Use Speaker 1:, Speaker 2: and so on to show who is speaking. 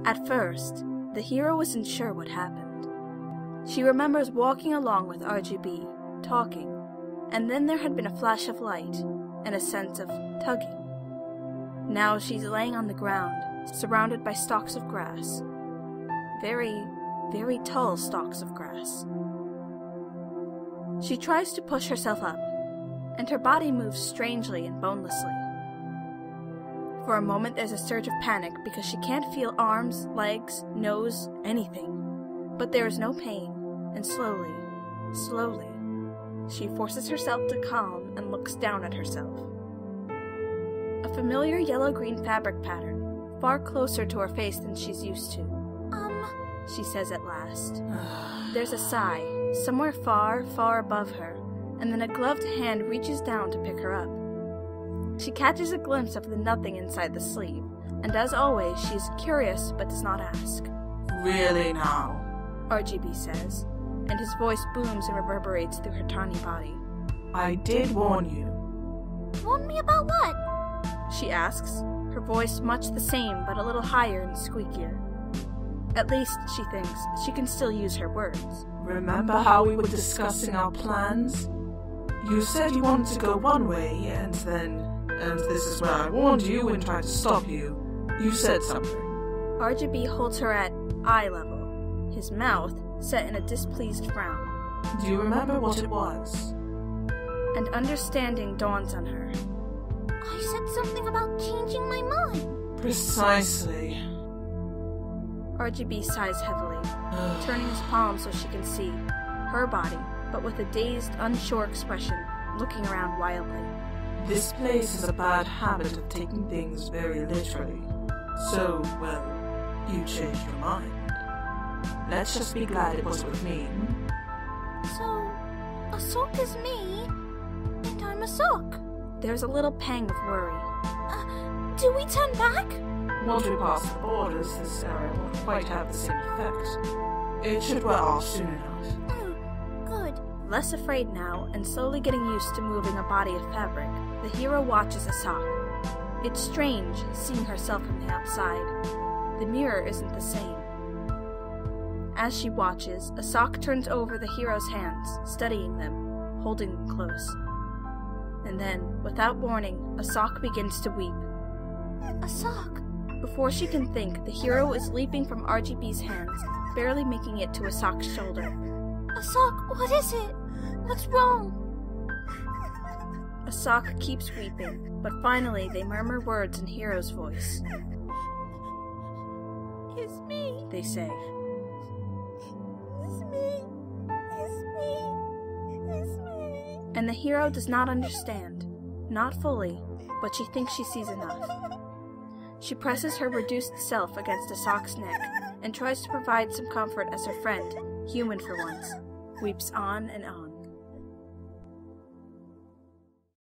Speaker 1: At first, the hero isn't sure what happened. She remembers walking along with RGB, talking, and then there had been a flash of light and a sense of tugging. Now she's laying on the ground, surrounded by stalks of grass. Very, very tall stalks of grass. She tries to push herself up, and her body moves strangely and bonelessly. For a moment there's a surge of panic because she can't feel arms, legs, nose, anything. But there is no pain, and slowly, she forces herself to calm and looks down at herself. A familiar yellow-green fabric pattern, far closer to her face than she's used to. She says at last. There's a sigh, somewhere far, far above her, and then a gloved hand reaches down to pick her up. She catches a glimpse of the nothing inside the sleeve, and as always, she's curious but does not ask.
Speaker 2: Really now?
Speaker 1: RGB says, and his voice booms and reverberates through her tawny body.
Speaker 2: I did warn you.
Speaker 3: Warn me about what?
Speaker 1: She asks, her voice much the same but a little higher and squeakier. At least, she thinks, she can still use her words.
Speaker 2: Remember how we were discussing our plans? You said you wanted to go one way, and this is where I warned you and tried to stop you. You said something.
Speaker 1: RGB holds her at eye level, his mouth set in a displeased frown.
Speaker 2: Do you remember what it was?
Speaker 1: And understanding dawns on her.
Speaker 3: I said something about changing my mind.
Speaker 2: Precisely.
Speaker 1: RGB sighs heavily, turning his palm so she can see her body, but with a dazed, unsure expression, looking around wildly.
Speaker 2: This place has a bad habit of taking things very literally. So, well, you changed your mind. Let's just be glad it was with me.
Speaker 3: So, Assok is me, and I'm Assok.
Speaker 1: There's a little pang of worry.
Speaker 3: Do we turn back?
Speaker 2: Once we pass the borders, this error won't quite have the same effect. It should wear off soon enough.
Speaker 3: Oh, good.
Speaker 1: Less afraid now, and slowly getting used to moving a body of fabric, the hero watches Assok. It's strange, seeing herself from the outside. The mirror isn't the same. As she watches, Assok turns over the hero's hands, studying them, holding them close. And then, without warning, Assok begins to weep.
Speaker 3: Assok!
Speaker 1: Before she can think, the hero is leaping from RGB's hands, barely making it to Assok's shoulder.
Speaker 3: Assok, what is it? What's wrong?
Speaker 1: Assok keeps weeping, but finally they murmur words in Hero's voice.
Speaker 3: It's me,
Speaker 1: They say.
Speaker 3: it's me, it's me, it's me.
Speaker 1: And the hero does not understand. Not fully, but she thinks she sees enough. She presses her reduced self against Assok's neck and tries to provide some comfort as her friend, human for once, weeps on and on.